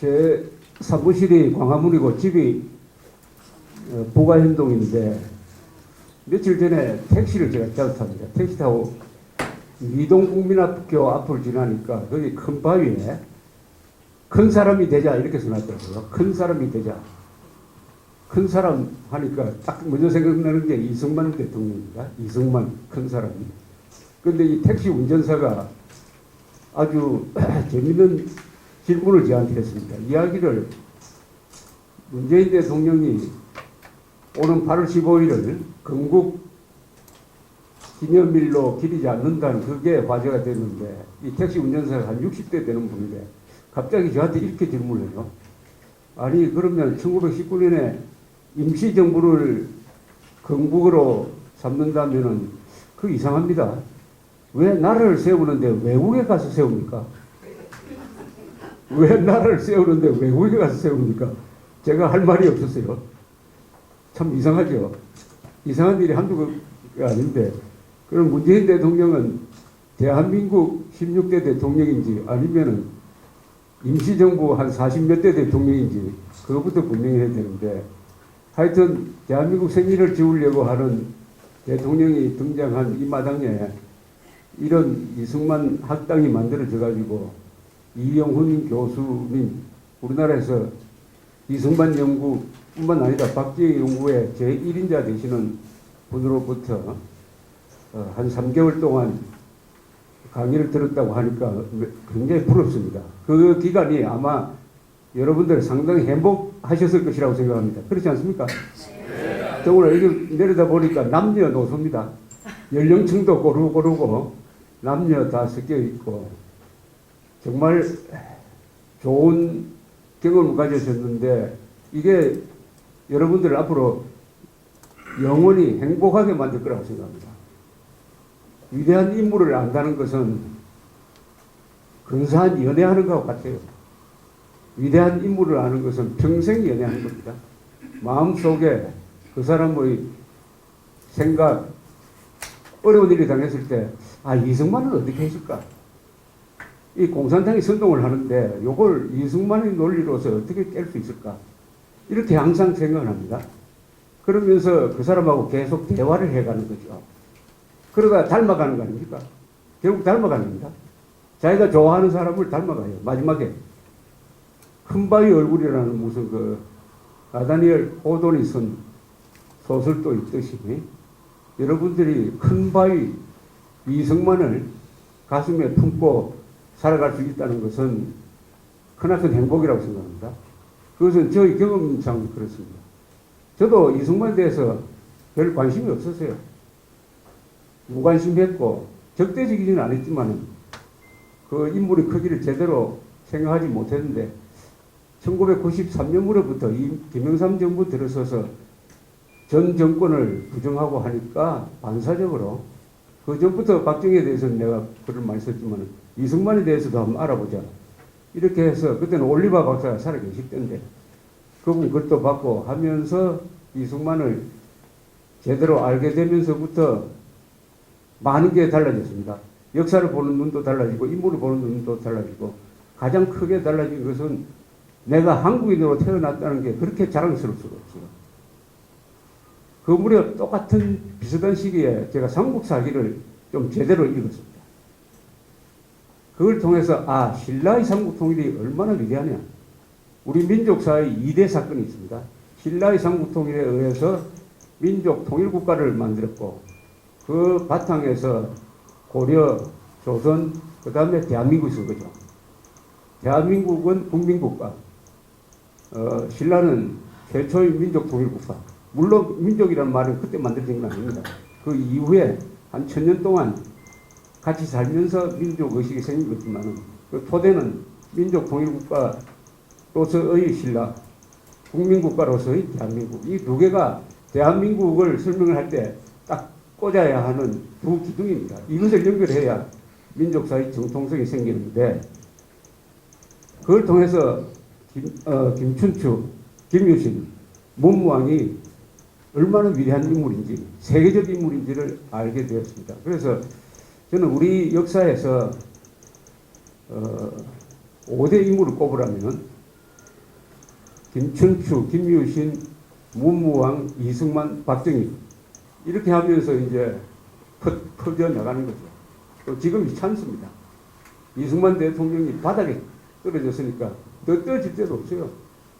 제 사무실이 광화문이고 집이 부가현동인데 며칠 전에 택시를 제가 자주 탑니다. 택시 타고 미동국민학교 앞을 지나니까 거기 큰 바위에 큰 사람이 되자 이렇게 써놨더라고요. 큰 사람이 되자. 큰 사람 하니까 딱 먼저 생각나는 게 이승만 대통령입니다. 이승만 큰 사람이. 그런데 이 택시 운전사가 아주 재밌는 질문을 저한테 했습니다. 이야기를 문재인 대통령이 오는 8월 15일을 건국 기념일로 기리지 않는다는 그게 화제가 됐는데 이 택시 운전사가 한 60대 되는 분인데 갑자기 저한테 이렇게 질문을 해요. 아니 그러면 1919년에 임시정부를 건국으로 삼는다면은 그 이상합니다. 왜 나라를 세우는데 외국에 가서 세웁니까? 왜 나라를 세우는데 외국에 가서 세웁니까? 제가 할 말이 없었어요. 참 이상하죠. 이상한 일이 한두 개가 아닌데 그럼 문재인 대통령은 대한민국 16대 대통령인지 아니면은 임시정부 한 40몇 대 대통령인지 그것부터 분명히 해야 되는데 하여튼 대한민국 생일을 지우려고 하는 대통령이 등장한 이 마당에 이런 이승만 학당이 만들어져 가지고 이영훈 교수님 우리나라에서 이승만 연구뿐만 아니라 박지혜 연구의 제1인자 되시는 분으로부터 한 3개월 동안 강의를 들었다고 하니까 굉장히 부럽습니다. 그 기간이 아마 여러분들 상당히 행복하셨을 것이라고 생각합니다. 그렇지 않습니까? 네. 오늘 여기 내려다 보니까 남녀노소입니다. 연령층도 고르고 남녀 다 섞여 있고 정말 좋은 경험을 가지셨는데 이게 여러분들 앞으로 영원히 행복하게 만들 거라고 생각합니다. 위대한 인물을 안다는 것은 근사한 연애하는 것과 같아요. 위대한 인물을 아는 것은 평생 연애하는 겁니다. 마음속에 그 사람의 생각, 어려운 일이 당했을 때, 아, 이승만은 어떻게 했을까? 이 공산당이 선동을 하는데, 요걸 이승만의 논리로서 어떻게 깰 수 있을까? 이렇게 항상 생각을 합니다. 그러면서 그 사람하고 계속 대화를 해가는 거죠. 그러다 닮아가는 거 아닙니까? 결국 닮아가는 겁니다. 자기가 좋아하는 사람을 닮아가요. 마지막에. 큰바위 얼굴이라는 무슨 나다니엘 호돈이 쓴 소설도 있듯이 여러분들이 큰바위 이승만을 가슴에 품고 살아갈 수 있다는 것은 크나큰 행복이라고 생각합니다. 그것은 저희 경험상 그렇습니다. 저도 이승만에 대해서 별 관심이 없었어요. 무관심했고 적대적이지는 않았지만 그 인물의 크기를 제대로 생각하지 못했는데 1993년부터 김영삼 정부 들어서서 전 정권을 부정하고 하니까 반사적으로 그 전부터 박정희에 대해서는 내가 글을 많이 썼지만 이승만에 대해서도 한번 알아보자. 이렇게 해서 그때는 올리바 박사가 살아계실 때인데 그분 글도 받고 하면서 이승만을 제대로 알게 되면서부터 많은 게 달라졌습니다. 역사를 보는 눈도 달라지고 인물을 보는 눈도 달라지고 가장 크게 달라진 것은 내가 한국인으로 태어났다는 게 그렇게 자랑스러울 수가 없어요. 그 무렵 똑같은 비슷한 시기에 제가 삼국사기를 좀 제대로 읽었습니다. 그걸 통해서 신라의 삼국통일이 얼마나 위대하냐. 우리 민족사의 2대 사건이 있습니다. 신라의 삼국통일에 의해서 민족 통일국가를 만들었고 그 바탕에서 고려, 조선, 그 다음에 대한민국이 쓴 거죠. 대한민국은 국민국가, 신라는 최초의 민족 통일국가. 물론 민족이라는 말은 그때 만들어진 건 아닙니다. 그 이후에 한 1000년 동안 같이 살면서 민족의식이 생긴 거지만 그 토대는 민족 통일국가로서의 신라, 국민국가로서의 대한민국. 이 두 개가 대한민국을 설명을 할 때 딱 꽂아야 하는 두 기둥입니다. 이것을 연결해야 민족사의 정통성이 생기는데 그걸 통해서 김춘추, 김유신, 문무왕이 얼마나 위대한 인물인지 세계적 인물인지를 알게 되었습니다. 그래서 저는 우리 역사에서 5대 인물을 꼽으라면 김춘추, 김유신, 문무왕, 이승만, 박정희 이렇게 하면서 이제 퍼져 나가는 거죠. 또 지금이 찬스입니다. 이승만 대통령이 바닥에 떨어졌으니까 더 떨어질 데도 없어요.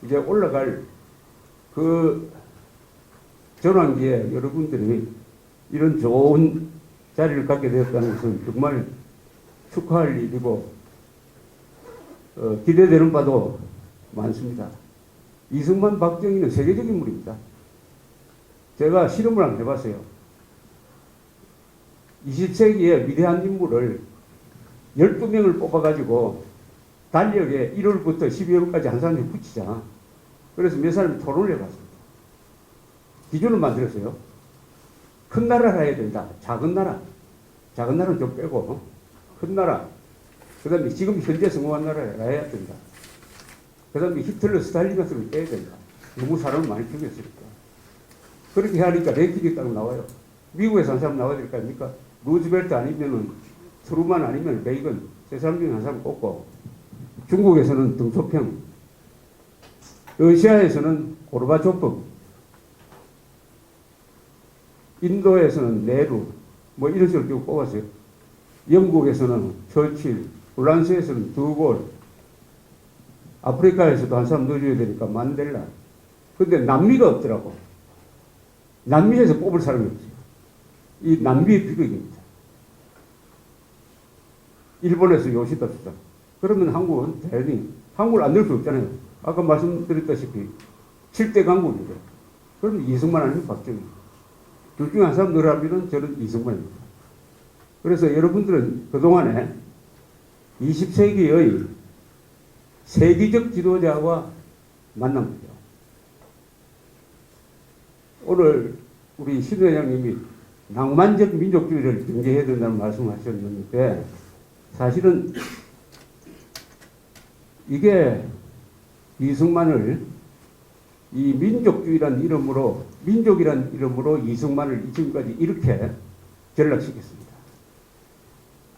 이제 올라갈 그 전환기에 여러분들이 이런 좋은 자리를 갖게 되었다는 것은 정말 축하할 일이고 기대되는 바도 많습니다. 이승만, 박정희는 세계적 인물입니다. 제가 실험을 한번 해봤어요. 20세기의 위대한 인물을 12명을 뽑아가지고 달력에 1월부터 12월까지 한 사람씩 붙이자. 그래서 몇 사람이 토론을 해봤습니다. 기준을 만들었어요. 큰 나라를 해야 된다. 작은 나라. 작은 나라는 좀 빼고 큰 나라. 그 다음에 지금 현재 성공한 나라를 해야 된다. 그 다음에 히틀러, 스탈린 같은 걸 빼야 된다. 너무 사람을 많이 죽였으니까. 그렇게 하니까 랭킹이 딱 나와요. 미국에서 한 사람 나와야 될 거 아닙니까? 루즈벨트 아니면은 트루만 아니면 레이건 세 사람 중에 한 사람 꼽고, 중국에서는 등소평, 러시아에서는 고르바초프, 인도에서는 네루 뭐 이런 식으로 쭉 뽑았어요. 영국에서는 처칠, 프랑스에서는 드골, 아프리카에서도 한 사람 넣어줘야 되니까 만델라. 근데 남미가 없더라고. 남미에서 뽑을 사람이 없어요. 이 남미의 비극입니다. 일본에서 요시다 수상. 그러면 한국은 당연히 한국을 안 넣을 수 없잖아요. 아까 말씀드렸다시피 7대 강국인데. 그럼 이승만 아니면 박정희. 둘 중에 한 사람 넣으라면 저는 이승만입니다. 그래서 여러분들은 그동안에 20세기의 세계적 지도자와 만난 거죠. 오늘 우리 신 회장님이 낭만적 민족주의를 경계해야 된다는 말씀하셨는데, 사실은 이게 이승만을 이 민족주의란 이름으로, 민족이란 이름으로 이승만을 지금까지 이렇게 전락시켰습니다.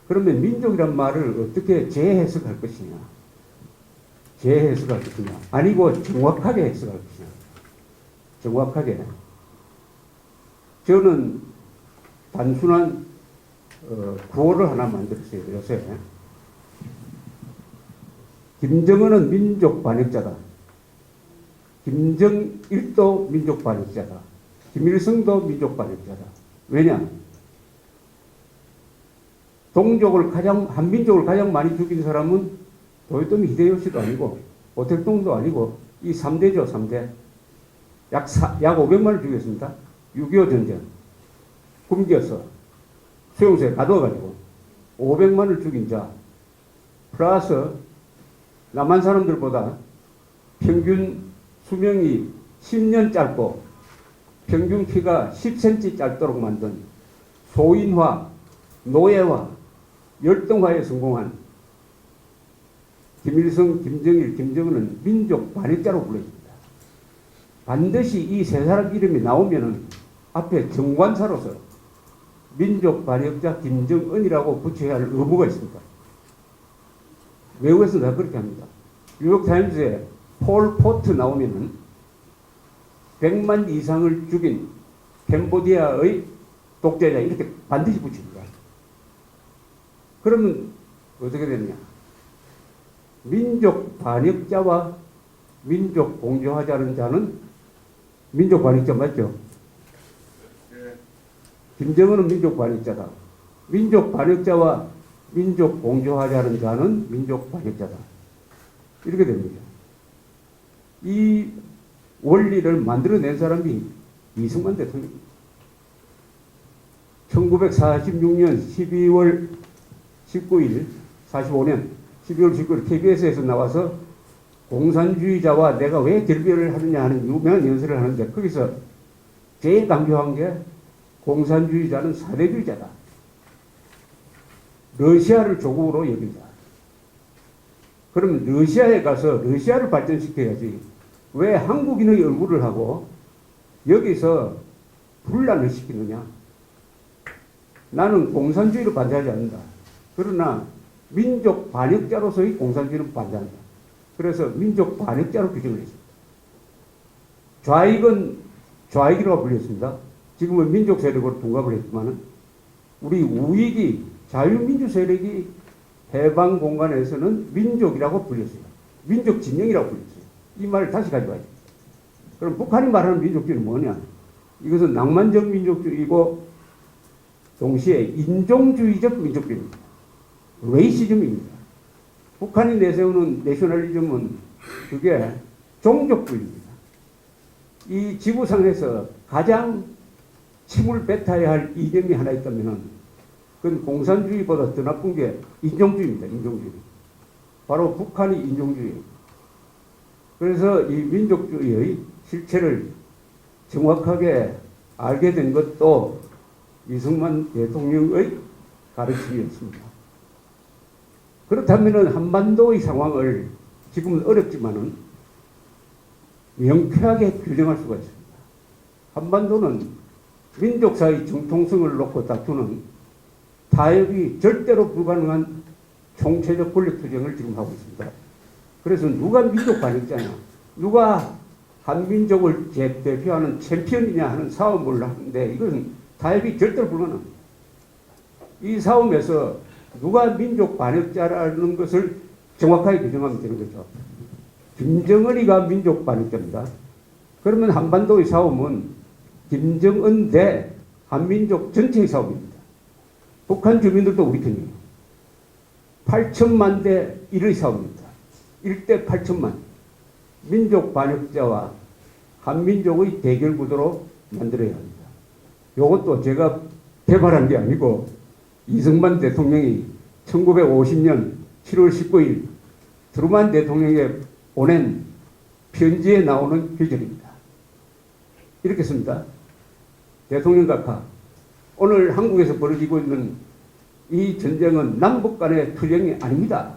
그러면 민족이란 말을 어떻게 재해석할 것이냐? 재해석할 것이냐? 아니고 정확하게 해석할 것이냐? 정확하게. 저는 단순한 구호를 하나 만들었어요. 요새 김정은은 민족 반역자다. 김정일도 민족 반역자다. 김일성도 민족 반역자다. 왜냐? 한민족을 가장 많이 죽인 사람은 도요토미 히데요시도 아니고 오택동도 아니고 이 3대죠. 3대. 약 500만을 죽였습니다. 6.25 전쟁. 굶겨서 수용소에 가둬가지고 500만을 죽인 자 플러스 남한 사람들보다 평균 수명이 10년 짧고 평균 키가 10cm 짧도록 만든 소인화, 노예화, 열등화에 성공한 김일성, 김정일, 김정은은 민족 반역자로 불러집니다. 반드시 이 세 사람 이름이 나오면은 앞에 정관사로서 민족 반역자 김정은이라고 붙여야 할 의무가 있습니다. 외국에서 다 그렇게 합니다. 뉴욕타임즈에 폴 포트 나오면은 100만 이상을 죽인 캄보디아의 독재자 이렇게 반드시 붙입니다. 그러면 어떻게 되느냐? 민족 반역자와 민족 공조하자는 자는 민족 반역자 맞죠? 김정은은 민족 반역자다. 민족 반역자와 민족 공조하자는 자는 민족 반역자다. 이렇게 됩니다. 이 원리를 만들어낸 사람이 이승만 대통령입니다. 1946년 12월 19일, 45년 12월 19일 KBS에서 나와서 공산주의자와 내가 왜 결별을 하느냐 하는 유명한 연설을 하는데, 거기서 제일 강조한 게 공산주의자는 사대주의자다. 러시아를 조국으로 여긴다. 그러면 러시아에 가서 러시아를 발전시켜야지 왜 한국인의 얼굴을 하고 여기서 분란을 시키느냐. 나는 공산주의를 반대하지 않는다. 그러나 민족 반역자로서의 공산주의는 반대한다. 그래서 민족 반역자로 규정을 했습니다. 좌익은 좌익이라고 불렸습니다. 지금은 민족 세력으로 둔갑을 했지만 우리 우익이 자유민주 세력이 해방 공간에서는 민족이라고 불렸어요. 민족 진영이라고 불렸어요. 이 말을 다시 가져와야 돼요. 그럼 북한이 말하는 민족주의는 뭐냐? 이것은 낭만적 민족주의고 동시에 인종주의적 민족주의입니다. 레이시즘입니다. 북한이 내세우는 내셔널리즘은 그게 종족주의입니다. 이 지구상에서 가장 침을 뱉어야 할 이념이 하나 있다면 그건 공산주의보다 더 나쁜 게 인종주의입니다. 인종주의. 바로 북한이 인종주의입니다. 그래서 이 민족주의의 실체를 정확하게 알게 된 것도 이승만 대통령의 가르침이었습니다. 그렇다면 한반도의 상황을 지금은 어렵지만은 명쾌하게 규정할 수가 있습니다. 한반도는 민족사의 정통성을 놓고 다투는 타협이 절대로 불가능한 총체적 권력 투쟁을 지금 하고 있습니다. 그래서 누가 민족 반역자냐, 누가 한민족을 대표하는 챔피언이냐 하는 싸움을 하는데 이것은 타협이 절대로 불가능합니다. 이 싸움에서 누가 민족 반역자라는 것을 정확하게 규정하면 되는 거죠. 김정은이가 민족 반역자입니다. 그러면 한반도의 싸움은 김정은 대 한민족 전체의 싸움입니다. 북한 주민들도 우리 편이에요. 8천만 대 1의 싸움입니다. 1대 8천만. 민족 반역자와 한민족의 대결 구도로 만들어야 합니다. 이것도 제가 개발한 게 아니고 이승만 대통령이 1950년 7월 19일 트루만 대통령에게 보낸 편지에 나오는 규절입니다. 이렇게 씁니다. 대통령 각하, 오늘 한국에서 벌어지고 있는 이 전쟁은 남북 간의 투쟁이 아닙니다.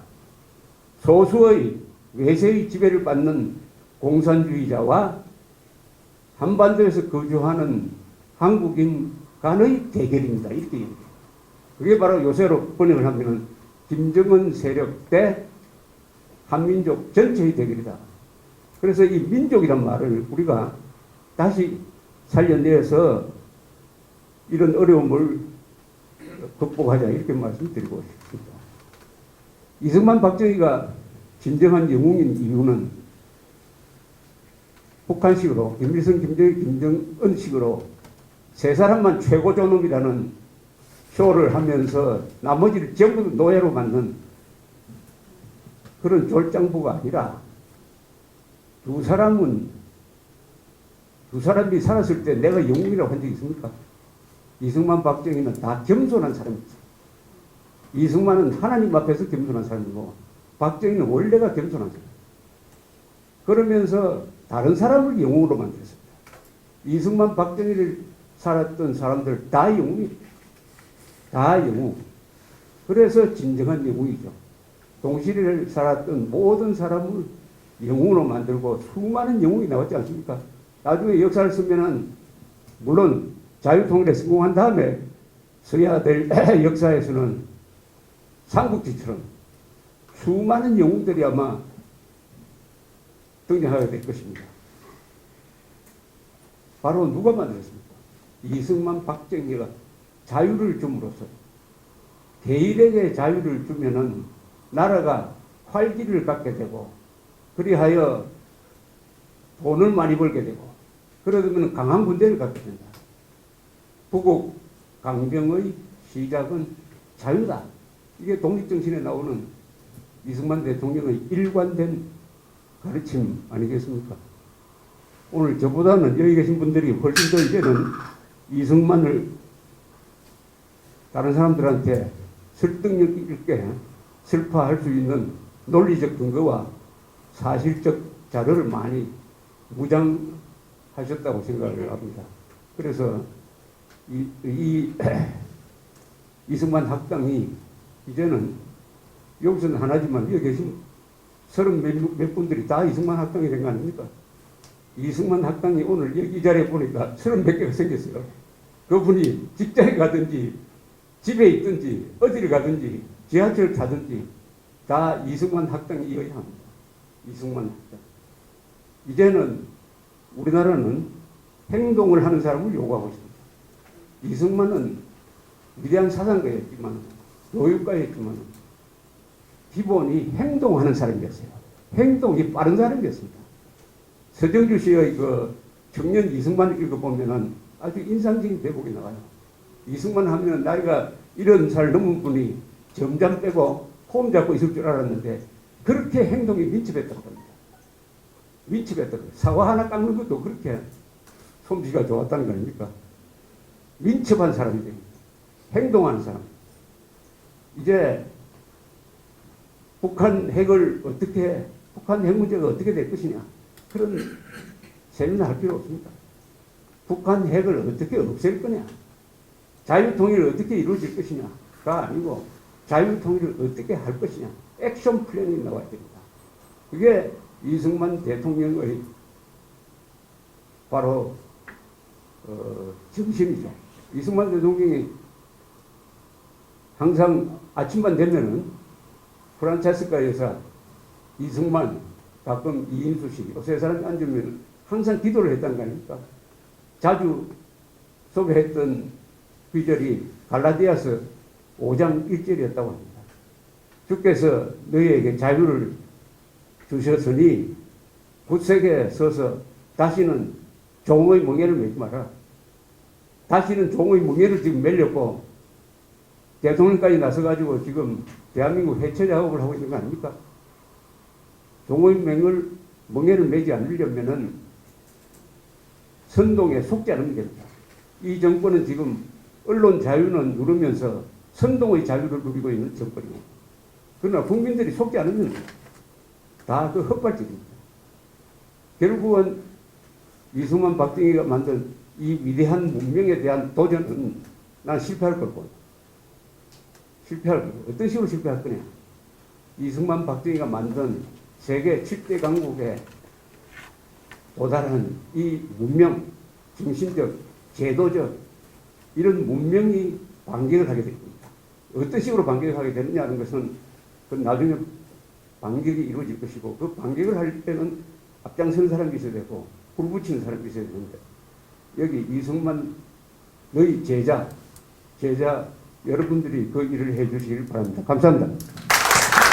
소수의 외세의 지배를 받는 공산주의자와 한반도에서 거주하는 한국인 간의 대결입니다. 이렇게 얘기해요. 그게 바로 요새로 번역을 하면 김정은 세력 대 한민족 전체의 대결이다. 그래서 이 민족이란 말을 우리가 다시 살려내서 이런 어려움을 극복하자 이렇게 말씀드리고 싶습니다. 이승만 박정희가 진정한 영웅인 이유는 북한식으로 김일성, 김정일, 김정은식으로 세 사람만 최고 존엄이라는 쇼를 하면서 나머지를 전부 노예로 만든 그런 졸장부가 아니라 두 사람이 살았을 때 내가 영웅이라고 한 적이 있습니까? 이승만, 박정희는 다 겸손한 사람이죠. 이승만은 하나님 앞에서 겸손한 사람이고 박정희는 원래가 겸손한 사람. 그러면서 다른 사람을 영웅으로 만들었습니다. 이승만, 박정희를 살았던 사람들 다 영웅입니다. 다 영웅. 그래서 진정한 영웅이죠. 동시대를 살았던 모든 사람을 영웅으로 만들고 수많은 영웅이 나왔지 않습니까? 나중에 역사를 쓰면은 물론 자유통일에 성공한 다음에 써야 될 역사에서는 삼국지처럼 수많은 영웅들이 아마 등장하게 될 것입니다. 바로 누가 만들었습니까? 이승만, 박정희가 자유를 줌으로써 대일에게 자유를 주면은 나라가 활기를 갖게 되고 그리하여 돈을 많이 벌게 되고 그러면 강한 군대를 갖게 된다. 부국 강병의 시작은 자유다. 이게 독립정신에 나오는 이승만 대통령의 일관된 가르침 아니겠습니까? 오늘 저보다는 여기 계신 분들이 훨씬 더 이제는 이승만을 다른 사람들한테 설득력 있게 설파할 수 있는 논리적 근거와 사실적 자료를 많이 무장하셨다고 생각을 합니다. 그래서 이승만 학당이 이제는 여기서는 하나지만 여기 계신 30 몇 분들이 다 이승만 학당이 된 거 아닙니까? 이승만 학당이 오늘 여기 이 자리에 보니까 30 몇 개가 생겼어요. 그분이 직장에 가든지 집에 있든지 어디를 가든지 지하철을 타든지 다 이승만 학당이 이어야 합니다. 이승만 학당. 이제는 우리나라는 행동을 하는 사람을 요구하고 있습니다. 이승만은 위대한 사상가였지만 교육가였지만 기본이 행동하는 사람이었어요. 행동이 빠른 사람이었습니다. 서정주 씨의 그 청년 이승만을 읽어보면 아주 인상적인 대목이 나와요. 이승만 하면 나이가 70살 넘은 분이 점잠 빼고 폼 잡고 있을 줄 알았는데 그렇게 행동이 민첩했다고 합니다. 민첩했다고. 사과 하나 깎는 것도 그렇게 솜씨가 좋았다는 거 아닙니까? 민첩한 사람이죠. 행동하는 사람. 이제 북한 핵을 어떻게, 북한 핵 문제가 어떻게 될 것이냐. 그런 세미나 할 필요 없습니다. 북한 핵을 어떻게 없앨 거냐. 자유통일을 어떻게 이루어질 것이냐가 아니고 자유통일을 어떻게 할 것이냐. 액션 플랜이 나와야 됩니다. 그게 이승만 대통령의 바로 정신이죠. 이승만 대통령이 항상 아침만 되면은 프란체스카 여사, 이승만, 가끔 이인수 씨, 세 사람이 앉으면 항상 기도를 했다는 거 아닙니까? 자주 소개했던 구절이 갈라디아서 5장 1절이었다고 합니다. 주께서 너희에게 자유를 주셨으니 굳세게 서서 다시는 종의 멍에를 매지 마라. 다시는 종의 멍에를 지금 매렸고 대통령까지 나서가지고 지금 대한민국 해체 작업을 하고 있는 거 아닙니까? 종의 멍에를 매지 않으려면은 선동에 속지 않으면 됩니다. 이 정권은 지금 언론 자유는 누르면서 선동의 자유를 누리고 있는 정권이고, 그러나 국민들이 속지 않으면 다 그 헛발질입니다. 결국은 이승만 박정희가 만든 이 위대한 문명에 대한 도전은 난 실패할 거고, 실패할 거고. 어떤 식으로 실패할 거냐. 이승만 박정희가 만든 세계 7대 강국에 도달한 이 문명, 정신적, 제도적 이런 문명이 반격을 하게 됩니다. 어떤 식으로 반격을 하게 되느냐는 것은 그 나중에 반격이 이루어질 것이고, 그 반격을 할 때는 앞장서는 사람이 있어야 되고 불 붙이는 사람이 있어야 되는데, 여기 이승만 너희 제자 여러분들이 그 일을 해 주시길 바랍니다. 감사합니다.